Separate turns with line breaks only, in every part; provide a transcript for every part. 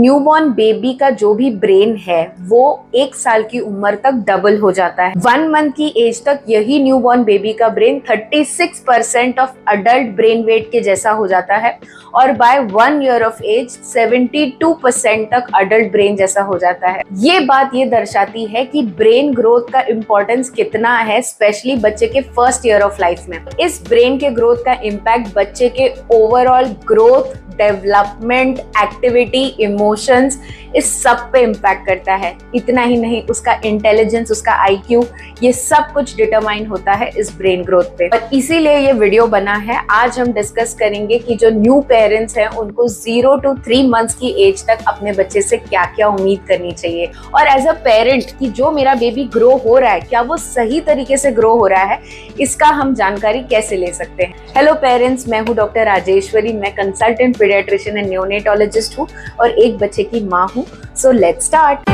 Newborn baby का जो भी ब्रेन है वो 1 साल की उम्र तक डबल हो जाता है। 1 मंथ की एज तक यही न्यूबॉर्न बेबी का brain 36% of adult brain weight के जैसा हो जाता है और बाय 1 ईयर ऑफ एज 72% तक अडल्ट ब्रेन जैसा हो जाता है। ये बात ये दर्शाती है कि ब्रेन ग्रोथ का इम्पोर्टेंस कितना है, स्पेशली बच्चे के फर्स्ट ईयर ऑफ लाइफ में। इस ब्रेन के ग्रोथ का इम्पैक्ट बच्चे के overall growth, development, activity, emotions, इस सब पे इम्पैक्ट करता है। इतना ही नहीं, उसका इंटेलिजेंस, उसका आईक्यू, ये सब कुछ डिटरमाइन होता है इस ब्रेन ग्रोथ पे। और इसीलिए ये वीडियो बना है। आज हम डिस्कस करेंगे कि जो न्यू पेरेंट्स हैं उनको 0 to 3 मंथ्स की एज तक अपने बच्चे से क्या क्या उम्मीद करनी चाहिए, और एज अ पेरेंट कि जो मेरा बेबी ग्रो हो रहा है क्या वो सही तरीके से ग्रो हो रहा है, इसका हम जानकारी कैसे ले सकते हैं। हेलो पेरेंट्स, मैं हूँ डॉक्टर राजेश्वरी। मैं कंसल्टेंट पीडियाट्रिशियन एंड न्योनेटोलॉजिस्ट हूँ और एक बच्चे की माँ हूँ। So let's start.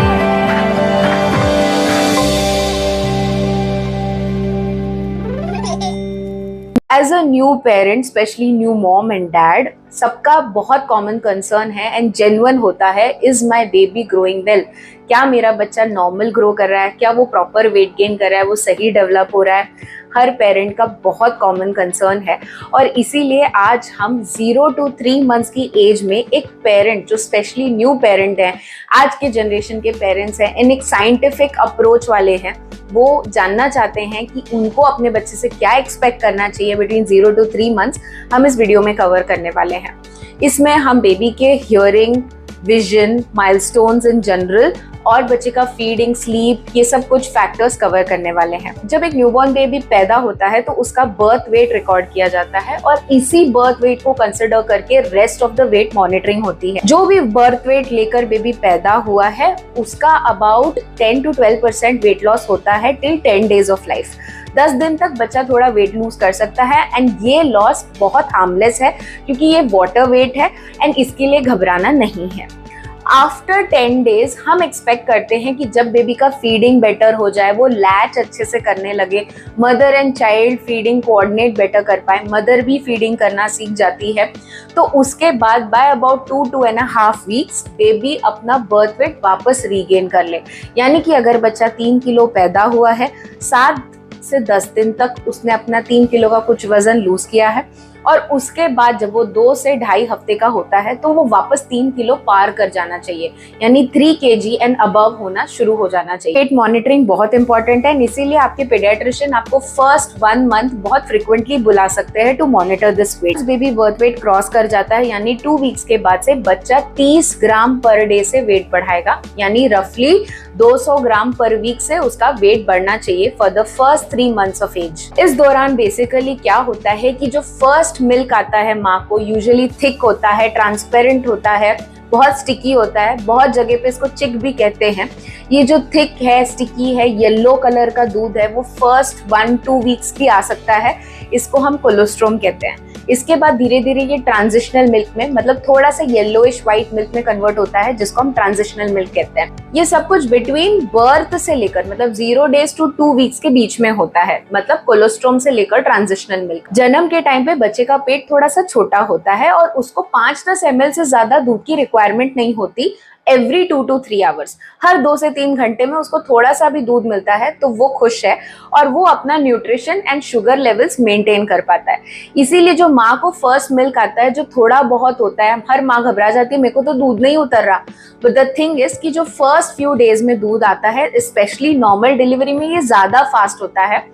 As a new parent, specially new mom and dad, सबका बहुत कॉमन कंसर्न है एंड जेन्युइन होता है, is my baby growing well? क्या मेरा बच्चा नॉर्मल ग्रो कर रहा है? क्या वो प्रॉपर वेट गेन कर रहा है? वो सही डेवलप हो रहा है? हर पेरेंट का बहुत कॉमन कंसर्न है और इसीलिए आज हम 0 to 3 मंथ्स की एज में एक पेरेंट जो स्पेशली न्यू पेरेंट है, आज के जनरेशन के पेरेंट्स हैं, इन एक साइंटिफिक अप्रोच वाले हैं, वो जानना चाहते हैं कि उनको अपने बच्चे से क्या एक्सपेक्ट करना चाहिए बिटवीन 0 to 3 मंथ्स, हम इस वीडियो में कवर करने वाले हैं। इसमें हम बेबी के hearing, vision, milestones in general और बच्चे का फीडिंग, स्लीप, ये सब कुछ फैक्टर्स कवर करने वाले हैं। जब एक न्यूबॉर्न बेबी पैदा होता है तो उसका बर्थ वेट रिकॉर्ड किया जाता है और इसी बर्थ वेट को कंसिडर करके rest of the weight monitoring होती है। जो भी बर्थ वेट लेकर बेबी पैदा हुआ है उसका अबाउट 10 to 12% वेट लॉस होता है टिल 10 डेज ऑफ लाइफ। 10 दिन तक बच्चा थोड़ा वेट लूज कर सकता है एंड ये लॉस बहुत हार्मलेस है क्योंकि ये वाटर वेट है एंड इसके लिए घबराना नहीं है। आफ्टर 10 डेज हम एक्सपेक्ट करते हैं कि जब बेबी का फीडिंग बेटर हो जाए, वो लैच अच्छे से करने लगे, mother and child feeding coordinate better कर पाए, मदर भी फीडिंग करना सीख जाती है, तो उसके बाद by about 2 to 2.5 weeks baby अपना बर्थ वेट वापस रीगेन कर ले। यानी कि अगर बच्चा 3 किलो पैदा हुआ है, 7 से 10 दिन तक उसने अपना 3 किलो का कुछ वजन लूज किया है और उसके बाद जब वो 2 से 2.5 हफ्ते का होता है तो वो वापस 3 किलो पार कर जाना चाहिए, यानी 3 kg एंड अबव होना शुरू हो जाना चाहिए। वेट मॉनिटरिंग बहुत इंपॉर्टेंट है, इसीलिए आपके पीडियाट्रिशियन आपको फर्स्ट 1 मंथ बहुत फ्रिक्वेंटली बुला सकते हैं to monitor this weight. Baby birth weight cross कर जाता है यानी 2 वीक्स के बाद से बच्चा 30 ग्राम पर डे से वेट बढ़ाएगा, यानी रफली 200 ग्राम पर वीक से उसका वेट बढ़ना चाहिए for the first 3 months of age. इस दौरान बेसिकली क्या होता है कि जो फर्स्ट मिल्क आता है माँ को यूजुअली थिक होता है, ट्रांसपेरेंट होता है, बहुत स्टिकी होता है, बहुत जगह पे इसको चिक भी कहते हैं। ये जो थिक है, स्टिकी है, येलो कलर का दूध है, वो फर्स्ट 1-2 वीक्स की आ सकता है, इसको हम कोलोस्ट्रोम कहते हैं। इसके बाद धीरे धीरे ये ट्रांजिशनल मिल्क में, मतलब थोड़ा सा येलोइश व्हाइट मिल्क में कन्वर्ट होता है, जिसको हम ट्रांजिशनल मिल्क कहते हैं। ये सब कुछ बिटवीन बर्थ से लेकर मतलब 0 days to 2 वीक्स के बीच में होता है, मतलब कोलोस्ट्रोम से लेकर ट्रांजिशनल मिल्क। जन्म के टाइम पे बच्चे का पेट थोड़ा सा छोटा होता है और उसको 5-10 ml से ज्यादा दूध की रिक्वायरमेंट नहीं होती। एवरी 2 to 3 आवर्स, हर 2 से 3 घंटे में उसको थोड़ा सा भी दूध मिलता है तो वो खुश है और वो अपना nutrition and sugar levels maintain कर पाता है। इसीलिए जो माँ को फर्स्ट मिल्क आता है जो थोड़ा बहुत होता है, हर माँ घबरा जाती है, मेरे को तो दूध नहीं उतर रहा, बट द थिंग इज कि जो फर्स्ट फ्यू डेज में दूध आता है, स्पेशली नॉर्मल डिलीवरी में ये ज्यादा फास्ट होता है।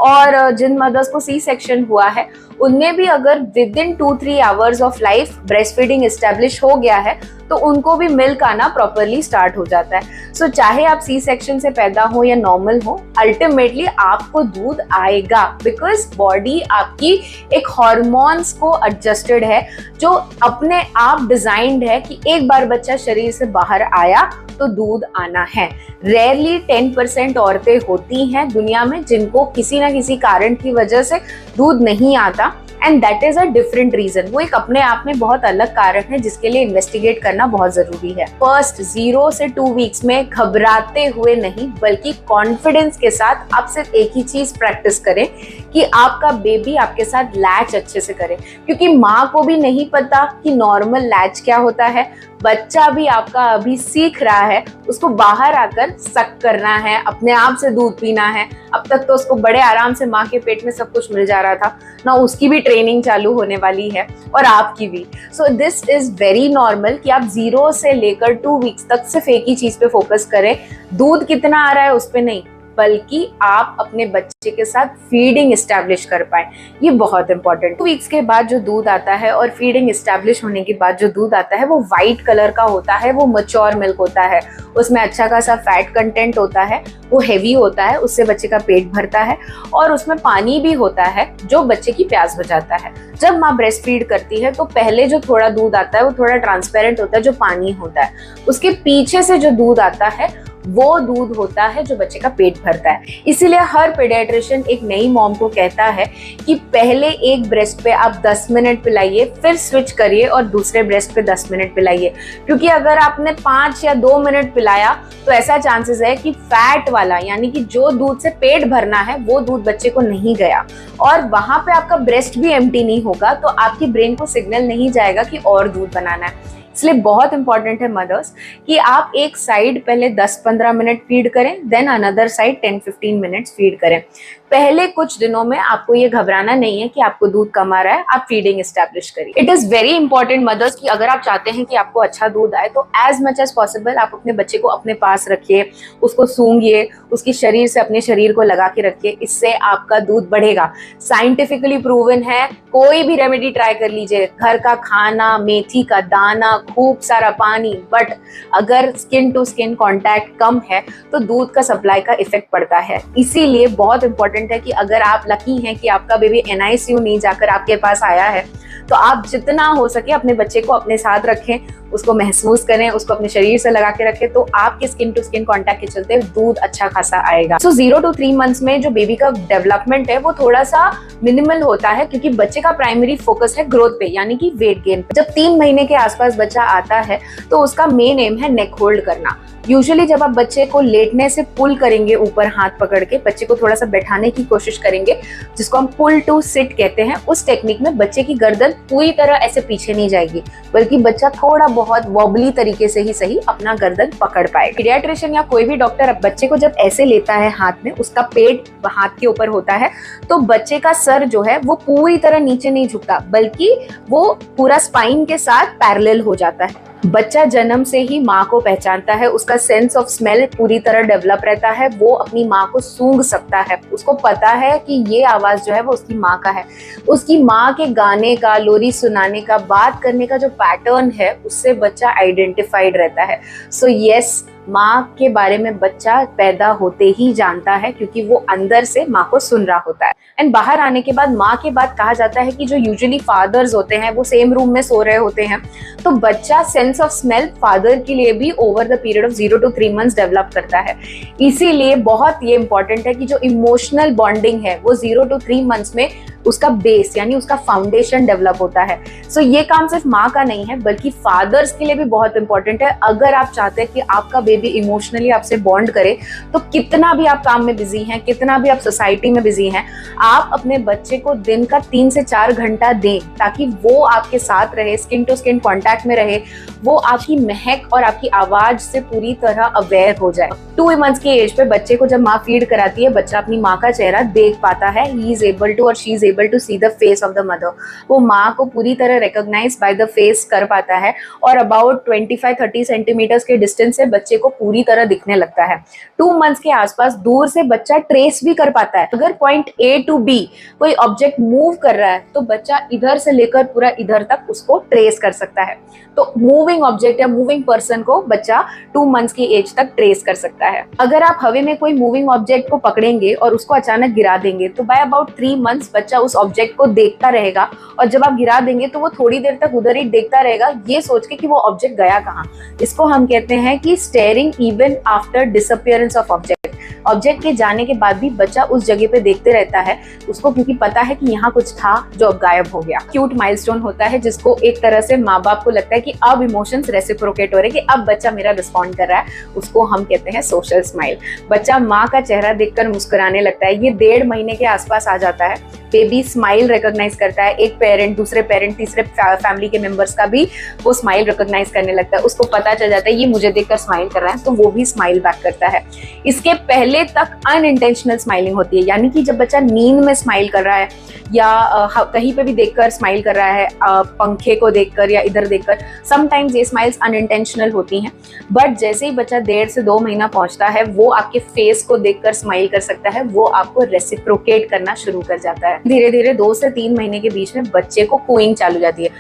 और जिन मदर्स को सी सेक्शन हुआ है उनमें भी अगर with in 2-3 hours of life breast feeding establish हो गया है तो उनको भी मिल्क आना प्रॉपरली स्टार्ट हो जाता है। सो चाहे आप सी सेक्शन से पैदा हो या नॉर्मल हो, अल्टीमेटली आपको दूध आएगा, बिकॉज बॉडी आपकी एक हॉर्मोन्स को एडजस्टेड है जो अपने आप डिजाइंड है कि एक बार बच्चा शरीर से बाहर आया तो दूध आना है। रेयरली 10% औरतें होती हैं दुनिया में जिनको किसी ना किसी कारण की वजह से दूध नहीं आता, and that is a different reason. वो एक अपने आप में बहुत अलग कारण है जिसके लिए इन्वेस्टिगेट करना बहुत जरूरी है। फर्स्ट 0 से 2 वीक्स में घबराते हुए नहीं बल्कि कॉन्फिडेंस के साथ आप सिर्फ एक ही चीज प्रैक्टिस करें कि आपका बेबी आपके साथ लैच अच्छे से करे, क्योंकि माँ को भी नहीं पता कि नॉर्मल लैच क्या होता है। बच्चा भी आपका अभी सीख रहा है, उसको बाहर आकर सक करना है, अपने आप से दूध पीना है। अब तक तो उसको बड़े आराम से माँ के पेट में सब कुछ मिल जा रहा था ना, उसकी भी ट्रेनिंग चालू होने वाली है और आपकी भी। So this is very normal कि आप 0 से लेकर 2 वीक्स तक सिर्फ एक ही चीज पे फोकस करें, दूध कितना आ रहा है उस पे नहीं, बल्कि आप अपने बच्चे के साथ फीडिंग एस्टैब्लिश कर पाए। ये बहुत इंपॉर्टेंट। 2 वीक्स के बाद जो दूध आता है और फीडिंग एस्टैब्लिश होने के बाद जो दूध आता है वो वाइट कलर का होता है, वो मैच्योर मिल्क होता है, उसमें अच्छा खासा फैट कंटेंट होता है, वो हेवी होता है, उससे बच्चे का पेट भरता है और उसमें पानी भी होता है जो बच्चे की प्यास बुझाता है। जब माँ ब्रेस्ट फीड करती है तो पहले जो थोड़ा दूध आता है वो थोड़ा ट्रांसपेरेंट होता है, जो पानी होता है। उसके पीछे से जो दूध आता है वो दूध होता है जो बच्चे का पेट भरता है। इसीलिए हर पीडियाट्रिशियन एक नई मॉम को कहता है कि पहले एक ब्रेस्ट पे आप 10 मिनट पिलाइए, फिर स्विच करिए और दूसरे ब्रेस्ट पे 10 मिनट पिलाइए, क्योंकि अगर आपने 5 या 2 मिनट पिलाया तो ऐसा चांसेस है कि फैट वाला, यानी कि जो दूध से पेट भरना है वो दूध बच्चे को नहीं गया और वहां पे आपका ब्रेस्ट भी एम्प्टी नहीं होगा, तो आपकी ब्रेन को सिग्नल नहीं जाएगा कि और दूध बनाना है। इसलिए बहुत इंपॉर्टेंट है मदर्स कि आप एक साइड पहले 10-15 मिनट फीड करें, then another side 10-15 minutes feed करें। पहले कुछ दिनों में आपको ये घबराना नहीं है कि आपको दूध कम आ रहा है, आप फीडिंग एस्टैब्लिश करिए। It is very important mothers कि अगर आप चाहते हैं कि आपको अच्छा दूध आए तो एज मच एज पॉसिबल आप अपने बच्चे को अपने पास रखिए, उसको सूंघिए, उसकी शरीर से अपने शरीर को लगा के रखिए, इससे आपका दूध बढ़ेगा। साइंटिफिकली प्रूवन है, कोई भी रेमेडी ट्राई कर लीजिए, घर का खाना, मेथी का दाना, खूब सारा पानी, बट अगर स्किन टू स्किन कांटेक्ट कम है तो दूध का सप्लाई का इफेक्ट पड़ता है। इसीलिए बहुत इंपॉर्टेंट है कि अगर आप लकी हैं कि आपका बेबी NICU नहीं जाकर आपके पास आया है तो आप जितना हो सके अपने बच्चे को अपने साथ रखें, उसको महसूस करें, उसको अपने शरीर से लगा के रखें, तो आपके स्किन टू स्किन कांटेक्ट के चलते दूध अच्छा खासा आएगा। सो 0 to 3 मंथ्स में जो बेबी का डेवलपमेंट है वो थोड़ा सा मिनिमल होता है, क्योंकि बच्चे का प्राइमरी फोकस है ग्रोथ पे, यानी कि वेट गेन। जब 3 महीने के आसपास बच्चा आता है तो उसका मेन एम है नेक होल्ड करना। यूजुअली जब आप बच्चे को लेटने से पुल करेंगे, ऊपर हाथ पकड़ के बच्चे को थोड़ा सा बैठाने की कोशिश करेंगे, जिसको हम पुल टू सिट कहते हैं, उस टेक्निक में बच्चे की गर्दन पूरी तरह ऐसे पीछे नहीं जाएगी, बल्कि बच्चा थोड़ा बहुत वॉबली तरीके से ही सही अपना गर्दन पकड़ पाएगा। पीडियाट्रिशियन या कोई भी डॉक्टर बच्चे को जब ऐसे लेता है हाथ में, उसका पेट हाथ के ऊपर होता है, तो बच्चे का सर जो है वो पूरी तरह नीचे नहीं झुकता, बल्कि वो पूरा स्पाइन के साथ पैरेलल हो जाता है। बच्चा जन्म से ही माँ को पहचानता है, उसका सेंस ऑफ स्मेल पूरी तरह डेवलप रहता है, वो अपनी माँ को सूंघ सकता है, उसको पता है कि ये आवाज जो है वो उसकी माँ का है। उसकी माँ के गाने का, लोरी सुनाने का, बात करने का जो पैटर्न है उससे बच्चा आइडेंटिफाइड रहता है। सो यस, माँ के बारे में बच्चा पैदा होते ही जानता है, क्योंकि वो अंदर से माँ को सुन रहा होता है। एंड बाहर आने के बाद माँ के बाद कहा जाता है कि जो यूजुअली फादर्स होते हैं वो सेम रूम में सो रहे होते हैं, तो बच्चा सेंस ऑफ स्मेल फादर के लिए भी over the period of 0 to 3 months develop करता है। इसीलिए बहुत ये इंपॉर्टेंट है कि जो इमोशनल बॉन्डिंग है वो 0 to 3 मंथ्स में उसका बेस, यानी उसका फाउंडेशन डेवलप होता है। सो ये काम सिर्फ माँ का नहीं है, बल्कि फादर्स के लिए भी बहुत इंपॉर्टेंट है। अगर आप चाहते हैं कि आपका बेबी इमोशनली आपसे बॉन्ड करे, तो कितना भी आप काम में बिजी हैं, कितना भी आप सोसाइटी में बिजी हैं, आप अपने बच्चे को दिन का 3 से 4 घंटा दें, ताकि वो आपके साथ रहे, स्किन टू स्किन कॉन्टैक्ट में रहे, वो आपकी महक और आपकी आवाज से पूरी तरह अवेयर हो जाए। 2 मंथ्स की एज पे बच्चे को जब माँ फीड कराती है, बच्चा अपनी माँ का चेहरा देख पाता है, ही इज एबल टू और she is able to see the face of the mother। वो माँ को पूरी तरह recognize by the face कर पाता है और about 25-30 सेंटीमीटर्स के डिस्टेंस से बच्चे को पूरी तरह दिखने लगता है। 2 मंथ्स के आसपास दूर से बच्चा ट्रेस भी कर पाता है। अगर पॉइंट A to B कोई ऑब्जेक्ट मूव कर रहा है तो बच्चा इधर से लेकर पूरा इधर तक उसको ट्रेस कर सकता है। तो मूविंग ऑब्जेक्ट या मूविंग पर्सन को बच्चा 2 मंथ्स की एज तक ट्रेस कर सकता है। अगर आप हवा में कोई मूविंग ऑब्जेक्ट को पकड़ेंगे और उसको अचानक गिरा देंगे तो बाय अबाउट 3 मंथ्स बच्चा उस ऑब्जेक्ट को देखता रहेगा और जब आप गिरा देंगे तो वो थोड़ी देर तक उधर ही देखता रहेगा, ये सोच के कि वो ऑब्जेक्ट गया कहाँ। इसको हम कहते हैं कि steering even after disappearance of object. Object के जाने के बाद भी बच्चा उस जगह पे देखते रहता है उसको, क्योंकि पता है कि यहाँ कुछ था जो अब गायब हो गया। क्यूट माइलस्टोन होता है जिसको एक तरह से माँ बाप को लगता है कि अब इमोशंस रेसिप्रोकेट हो रहे हैं, कि अब बच्चा मेरा रिस्पॉन्ड कर रहा है, उसको हम कहते हैं सोशल स्माइल। बच्चा माँ का चेहरा देखकर मुस्कुराने लगता है, ये 1.5 महीने के आसपास आ जाता है। बेबी स्माइल रिकॉग्नाइज करता है, एक पेरेंट, दूसरे पेरेंट, तीसरे फैमिली के मेंबर्स का भी वो स्माइल रिकॉग्नाइज करने लगता है। उसको पता चल जाता है ये मुझे देखकर स्माइल कर रहा है, तो वो भी स्माइल बैक करता है। इसके पहले तक अनइंटेंशनल स्माइलिंग होती है, यानी कि जब बच्चा नींद में स्माइल कर रहा है या कहीं पे भी देखकर स्माइल कर रहा है, पंखे को देखकर या इधर देखकर, समटाइम्स ये स्माइल्स अनइंटेंशनल होती हैं। बट जैसे ही बच्चा 1.5 से 2 महीना पहुंचता है, वो आपके फेस को देखकर स्माइल कर सकता है, वो आपको रेसिप्रोकेट करना शुरू कर जाता है। धीरे धीरे 2 से 3 महीने के बीच में बच्चे को कूइंग चालू हो जाती है,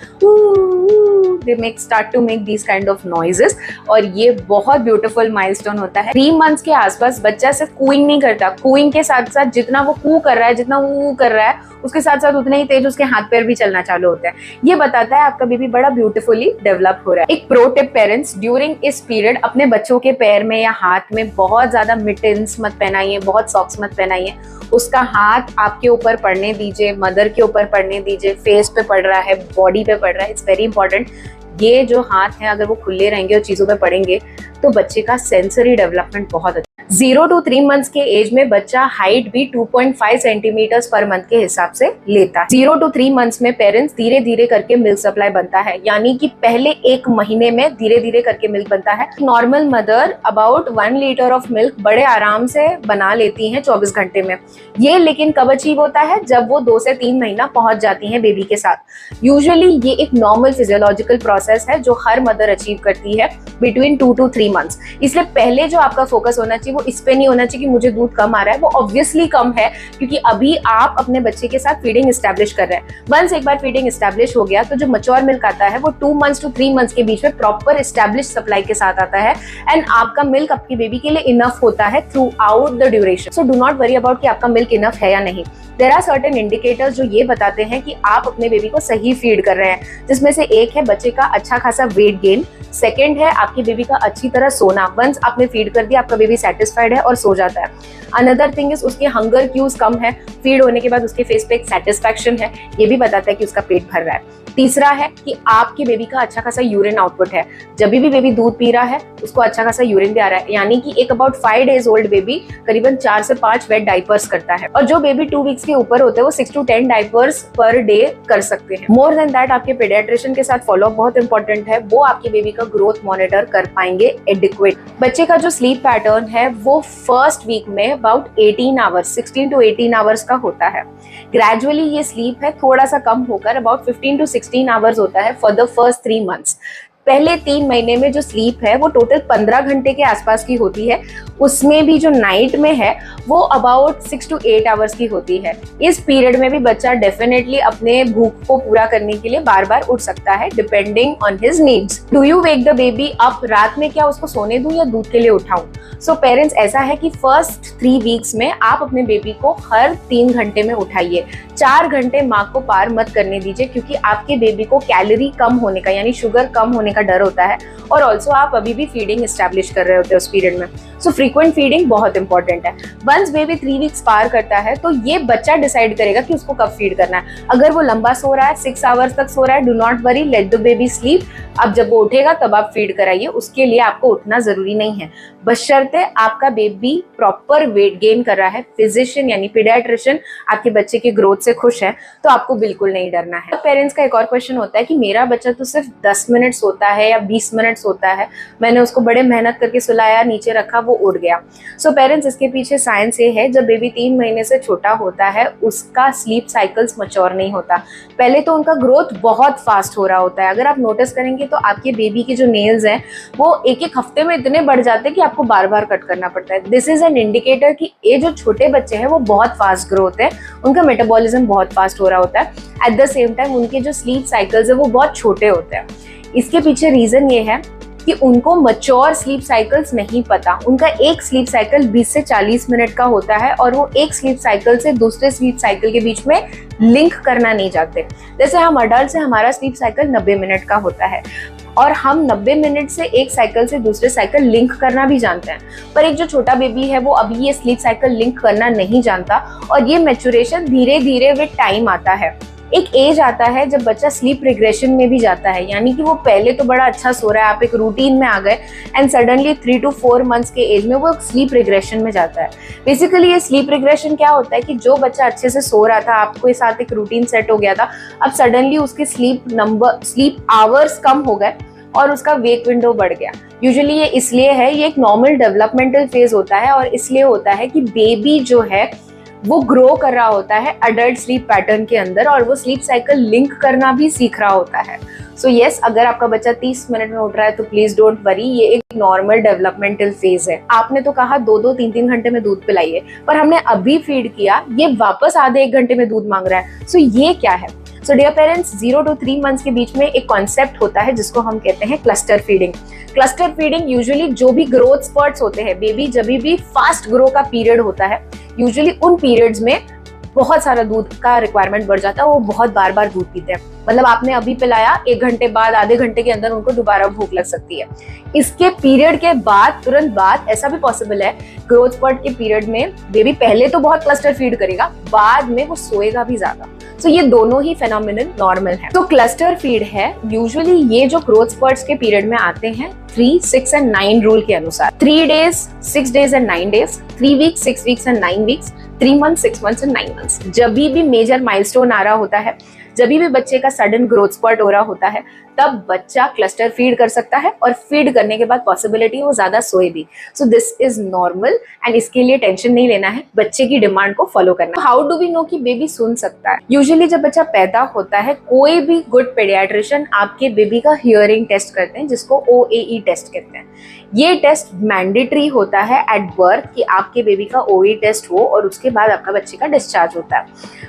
they start to make these kind of noises, और ये बहुत ब्यूटीफुल माइलस्टोन होता है। 3 मंथ्स के आसपास बच्चा सिर्फ कूइंग नहीं करता, कूइंग के साथ साथ जितना वो कू कर रहा है, जितना वो कर रहा है, उसके साथ साथ उतने ही तेज उसके हाथ पैर भी चलना चालू होते हैं। ये बताता है आपका बेबी बड़ा ब्यूटीफुली डेवलप हो रहा है। एक प्रो टिप पेरेंट्स, ड्यूरिंग इस पीरियड अपने बच्चों के पैर में या हाथ में बहुत ज्यादा मिटन्स मत पहनाइए, बहुत सॉक्स मत पहनाइए। उसका हाथ आपके ऊपर पड़ने दीजिए, मदर के ऊपर पड़ने दीजिए, फेस पे पड़ रहा है, बॉडी पे पड़ रहा है, इट्स वेरी इंपॉर्टेंट। ये जो हाथ है अगर वो खुले रहेंगे और चीजों पे पड़ेंगे तो बच्चे का सेंसरी डेवलपमेंट बहुत अच्छा। 0 to 3 मंथ्स के एज में बच्चा हाइट भी 2.5 सेंटीमीटर्स पर मंथ के हिसाब से लेता है। 0 to 3 मंथ्स में पेरेंट्स धीरे धीरे करके मिल्क सप्लाई बनता है, यानी कि पहले 1 महीने में धीरे धीरे करके मिल्क बनता है। Normal mother about 1 litre of milk बड़े आराम से बना लेती हैं 24 घंटे में। ये लेकिन कब अचीव होता है? जब वो 2 से 3 महीना पहुंच जाती हैं बेबी के साथ। यूजुअली ये एक नॉर्मल फिजियोलॉजिकल प्रोसेस है जो हर मदर अचीव करती है बिटवीन 2 to 3 मंथ्स। इसलिए पहले जो आपका फोकस होना चाहिए वो इस पे नहीं होना चाहिए कि मुझे दूध कम आ रहा है, वो ऑब्वियसली कम है क्योंकि अभी आप अपने बच्चे के साथ फीडिंग एस्टैब्लिश कर रहे हैं। वंस एक बार फीडिंग एस्टैब्लिश हो गया तो जो मैच्योर मिल्क आता है वो 2 मंथ्स to 3 मंथ्स के बीच में प्रॉपर एस्टैब्लिश सप्लाई के साथ आता है, एंड आपका मिल्क आपकी बेबी के लिए इनफ होता है through out the duration. So do not worry about कि आपका मिल्क इनफ है या नहीं। देयर आर सर्टेन इंडिकेटर्स जो ये बताते हैं कि आप अपने बेबी को सही फीड कर रहे हैं, जिसमें से एक है बच्चे का अच्छा खासा वेट गेन, सेकेंड है आपकी बेबी का अच्छी तरह सोना। वंस आपने फीड कर दिया आपका बेबी सेटिस्फाइड है और सो जाता है। अनदर थिंग इज उसके हंगर क्यूज कम है, फीड होने के बाद उसके फेस पे एक सेटिस्फैक्शन है, ये भी बताता है कि उसका पेट भर रहा है। तीसरा है कि आपके बेबी का अच्छा खासा यूरिन आउटपुट है, जब भी बेबी दूध पी रहा है उसको अच्छा खासा यूरिन भी आ रहा है, यानी कि एक अबाउट 5 days ओल्ड बेबी करीबन 4 से 5 वेट डाइपर्स करता है, और जो बेबी 2 वीक्स के ऊपर होते हैं वो 6 to 10 डाइपर्स पर डे कर सकते हैं। मोर देन दैट आपके पीडियाट्रिशियन के साथ फॉलोअप बहुत इंपॉर्टेंट है, वो आपके बेबी का ग्रोथ मॉनिटर कर पाएंगे एडिक्वेट। बच्चे का जो स्लीप पैटर्न है वो फर्स्ट वीक में अबाउट 18 आवर्स 16 to 18 आवर्स का होता है। ग्रेजुअली ये स्लीप है थोड़ा सा कम होकर अबाउट 15 to 16 आवर्स होता है फॉर द फर्स्ट 3 मंथ्स। पहले 3 महीने में जो स्लीप है वो टोटल 15 घंटे के आसपास की होती है, उसमें भी जो नाइट में है वो अबाउट 6 to 8 आवर्स की होती है। इस पीरियड में भी बच्चा डेफिनेटली अपने भूख को पूरा करने के लिए बार बार उठ सकता है depending on his needs. Do you wake the baby up? रात में क्या उसको सोने दूं या दूध के लिए उठाऊं? सो पेरेंट्स ऐसा है कि फर्स्ट 3 वीक्स में आप अपने बेबी को हर 3 घंटे में उठाइए। 4 घंटे माँ को पार मत करने दीजिए, क्योंकि आपके बेबी को कैलोरी कम होने का यानी शुगर कम होने का डर होता है, और ऑल्सो आप अभी भी फीडिंग एस्टैब्लिश कर रहे होते हैं उस पीरियड में। सो फ्रीक्वेंट फीडिंग बहुत इंपॉर्टेंट है। वंस बेबी 3 वीक्स पार करता है तो ये बच्चा डिसाइड करेगा कि उसको कब फीड करना है। अगर वो लंबा सो रहा है, 6 आवर्स तक सो रहा है, do not worry, let the baby sleep. अब जब वो उठेगा तब आप फीड कराइए, उसके लिए आपको उठना जरूरी नहीं है, बशर्ते आपका बेबी प्रॉपर वेट गेन कर रहा है। फिजिशियन यानी पीडियाट्रिशियन आपके बच्चे के ग्रोथ से खुश है तो आपको बिल्कुल नहीं डरना है। पेरेंट्स का एक और क्वेश्चन होता है कि मेरा बच्चा तो सिर्फ 10 मिनट सोता है या 20 मिनट सोता है, मैंने उसको बड़े मेहनत करके सुलाया, नीचे रखा, वो उड़ गया। सो पेरेंट्स इसके पीछे साइंस ये है, जब बेबी 3 महीने से छोटा होता है उसका स्लीप साइकिल्स मैच्योर नहीं होता। पहले तो उनका ग्रोथ बहुत फास्ट हो रहा होता है। अगर आप नोटिस करेंगे तो आपके बेबी के जो नेल्स हैं वो एक हफ्ते में इतने बढ़ जाते हैं कि आपको बार बार कट करना पड़ता है। दिस इज एन इंडिकेटर कि ये जो छोटे बच्चे हैं वो बहुत फास्ट ग्रो होते हैं, उनका मेटाबॉलिज्म बहुत फास्ट हो रहा होता है। एट द सेम टाइम उनके जो स्लीप साइकिल्स है वो बहुत छोटे होते हैं। इसके पीछे रीजन ये है कि कि उनको मैच्योर स्लीप साइकिल्स नहीं पता। उनका एक स्लीप साइकिल 20 से 40 मिनट का होता है और वो एक स्लीप साइकिल से दूसरे स्लीप साइकिल के बीच में लिंक करना नहीं चाहते। जैसे हम अडल्ट से हमारा स्लीप साइकिल 90 मिनट का होता है और हम 90 मिनट से एक साइकिल से दूसरे साइकिल लिंक करना भी जानते हैं, पर एक जो छोटा बेबी है वो अभी ये स्लीप साइकिल लिंक करना नहीं जानता और ये मैच्योरेशन धीरे धीरे विद टाइम आता है। एक एज आता है जब बच्चा स्लीप रिग्रेशन में भी जाता है, यानी कि वो पहले तो बड़ा अच्छा सो रहा है, आप एक रूटीन में आ गए एंड सडनली 3 to 4 मंथ्स के एज में वो स्लीप रिग्रेशन में जाता है। बेसिकली ये स्लीप रिग्रेशन क्या होता है कि जो बच्चा अच्छे से सो रहा था, आपके साथ एक रूटीन सेट हो गया था, अब सडनली उसके स्लीप आवर्स कम हो गए और उसका वेक विंडो बढ़ गया। यूजुअली ये इसलिए है, ये एक नॉर्मल डेवलपमेंटल फेज होता है और इसलिए होता है कि बेबी जो है वो ग्रो कर रहा होता है अडल्ट स्लीप पैटर्न के अंदर और वो स्लीप साइकिल लिंक करना भी सीख रहा होता है। सो यस, अगर आपका बच्चा 30 मिनट में उठ रहा है तो प्लीज डोंट वरी, ये एक नॉर्मल डेवलपमेंटल फेज है। आपने तो कहा 2-2, 3-3 घंटे में दूध पिलाइए, पर हमने अभी फीड किया, ये वापस आधे 1 घंटे में दूध मांग रहा है। सो ये क्या है? So dear parents, 0 to 3 months के बीच में एक कॉन्सेप्ट होता है जिसको हम कहते हैं cluster feeding. Cluster feeding usually जो भी ग्रोथ स्पर्ट्स होते हैं, बेबी जब भी फास्ट ग्रो का पीरियड होता है, यूजुअली उन पीरियड्स में बहुत सारा दूध का रिक्वायरमेंट बढ़ जाता है, वो बहुत बार बार दूध पीते हैं। मतलब आपने अभी पिलाया, 1 घंटे बाद, आधे घंटे के अंदर उनको दोबारा भूख लग सकती है। इसके पीरियड के बाद, तुरंत बाद, ऐसा भी पॉसिबल है ग्रोथ स्पर्ट के पीरियड में बेबी पहले तो बहुत क्लस्टर फीड करेगा, बाद में वो सोएगा भी ज्यादा। तो ये दोनों ही फेनोमेनन नॉर्मल है। तो क्लस्टर फीड है यूजुअली ये जो ग्रोथ स्पर्ट्स के पीरियड में आते हैं 3, 6 and 9 रूल के अनुसार। 3 days, 6 days and 9 days, 3 weeks, 6 weeks and 9 weeks, 3 months, 6 months and 9 months। जब भी मेजर माइलस्टोन आ रहा होता है, जब भी बच्चे का सडन ग्रोथ स्पर्ट हो रहा होता है, तब बच्चा क्लस्टर फीड कर सकता है और फीड करने के बाद पॉसिबिलिटी वो ज्यादा सोए भी। So this is normal and इसके लिए टेंशन नहीं लेना है, बच्चे की डिमांड को फॉलो करना। हाउ डू वी नो कि बेबी सुन सकता है? यूजुअली जब बच्चा पैदा होता है, कोई भी गुड पेडियाट्रिशियन आपके बेबी का हियरिंग टेस्ट करते हैं जिसको OAE टेस्ट कहते हैं। ये टेस्ट मैंडेटरी होता है एट बर्थ कि आपके बेबी का OAE टेस्ट हो और उसके बाद आपका बच्चे का डिस्चार्ज होता है।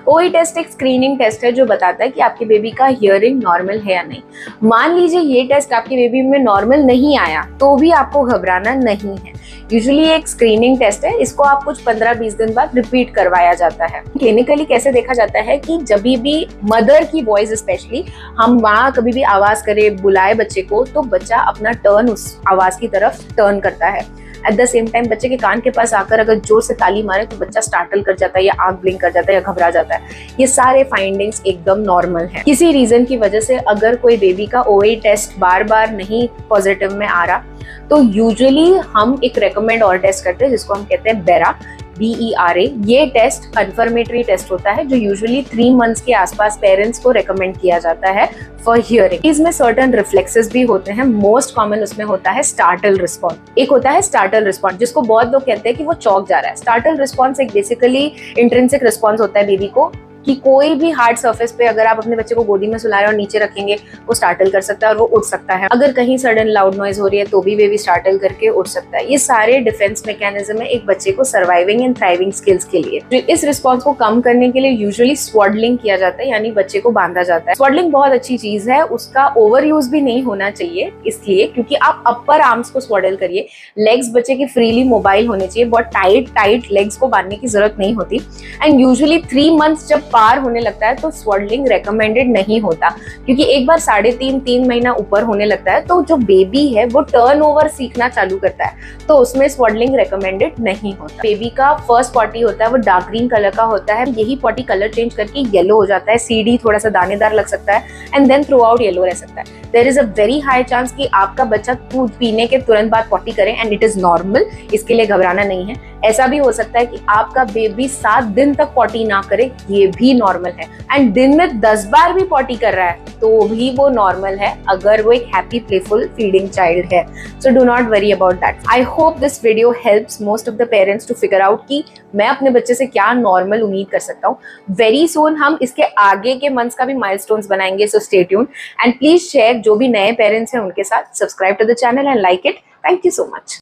OAE टेस्ट एक स्क्रीनिंग टेस्ट है जो बताता है कि आपके बेबी का हियरिंग नॉर्मल है या नहीं। मान लीजिए ये टेस्ट आपके बेबी में नॉर्मल नहीं आया तो भी आपको घबराना नहीं है। यूजुअली एक स्क्रीनिंग टेस्ट है, इसको आप कुछ 15-20 दिन बाद रिपीट करवाया जाता है। क्लिनिकली कैसे देखा जाता है कि जब भी मदर की वॉइस स्पेशली, हम वहाँ कभी भी आवाज करे, बुलाए बच्चे को, तो बच्चा अपना टर्न उस आवाज की तरफ टर्न करता है। एट द सेम टाइम बच्चे के कान के पास आकर अगर जोर से ताली मारे तो बच्चा स्टार्टल कर जाता है या आंख ब्लिंक कर जाता है या घबरा जाता है। ये सारे फाइंडिंग्स एकदम नॉर्मल है। किसी रीजन की वजह से अगर कोई बेबी का OAE टेस्ट बार बार नहीं पॉजिटिव में आ रहा तो यूजुअली हम एक रेकमेंड और टेस्ट करते हैं जिसको हम कहते हैं बेरा, BERA। ये टेस्ट कंफर्मेटरी टेस्ट होता है जो यूजुअली 3 मंथ्स के आसपास पेरेंट्स को रेकमेंड किया जाता है फॉर हियरिंग। इसमें सर्टेन रिफ्लेक्सेस भी होते हैं। मोस्ट कॉमन उसमें होता है स्टार्टल रिस्पॉन्स। एक होता है स्टार्टल रिस्पॉन्स जिसको बहुत लोग कहते हैं कि वो चौंक जा रहा है। स्टार्टल रिस्पॉन्स एक बेसिकली इंट्रिंसिक रिस्पॉन्स होता है बेबी को कि कोई भी हार्ड सरफेस पे अगर आप अपने बच्चे को गोदी में सुला रहे हो और नीचे रखेंगे, वो स्टार्टल कर सकता है और वो उठ सकता है। अगर कहीं सडन लाउड नॉइज हो रही है तो भी बेबी स्टार्टल करके उठ सकता है। ये सारे डिफेंस मैकेनिज्म है एक बच्चे को सर्वाइविंग एंड थ्राइविंग स्किल्स के लिए। इस रिस्पॉन्स को कम करने के लिए यूजुअली स्वॉडलिंग किया जाता है, यानी बच्चे को बांधा जाता है। स्वॉडलिंग बहुत अच्छी चीज है, उसका ओवर यूज भी नहीं होना चाहिए, इसलिए क्योंकि आप अपर आर्म्स को स्वॉडल करिए, लेग्स बच्चे के फ्रीली मोबाइल होने चाहिए, बहुत टाइट लेग्स को बांधने की जरूरत नहीं होती। एंड यूजुअली 3 मंथ्स जब पार होने लगता है तो स्वॉडलिंग रेकमेंडेड नहीं होता, क्योंकि एक बार 3.5 महीना ऊपर होने लगता है तो जो बेबी है वो टर्न ओवर सीखना चालू करता है, तो उसमें स्वॉडलिंग रेकमेंडेड नहीं होता। बेबी का फर्स्ट पॉटी होता है वो डार्क ग्रीन कलर का होता है, यही पॉटी कलर चेंज करके येलो हो जाता है, सीडी थोड़ा सा दानेदार लग सकता है and then throughout yellow रह सकता है। There is a very high chance कि आपका बच्चा दूध पीने के तुरंत बाद पॉटी करे एंड इट इज नॉर्मल, इसके लिए घबराना नहीं है। ऐसा भी हो सकता है कि आपका बेबी 7 दिन तक पॉटी ना करे, ये भी नॉर्मल है। एंड दिन में 10 बार भी पॉटी कर रहा है तो भी वो नॉर्मल है, अगर वो एक हैप्पी प्लेफुल फीडिंग चाइल्ड है। So do not worry about that. I hope this video helps most of the parents to figure out कि मैं अपने बच्चे से क्या नॉर्मल उम्मीद कर सकता हूँ। वेरी सून हम इसके आगे के मंथ्स का भी माइलस्टोन्स बनाएंगे, so stay tuned and please share जो भी नए पेरेंट्स हैं उनके साथ। Subscribe to the channel and like it. Thank you so much.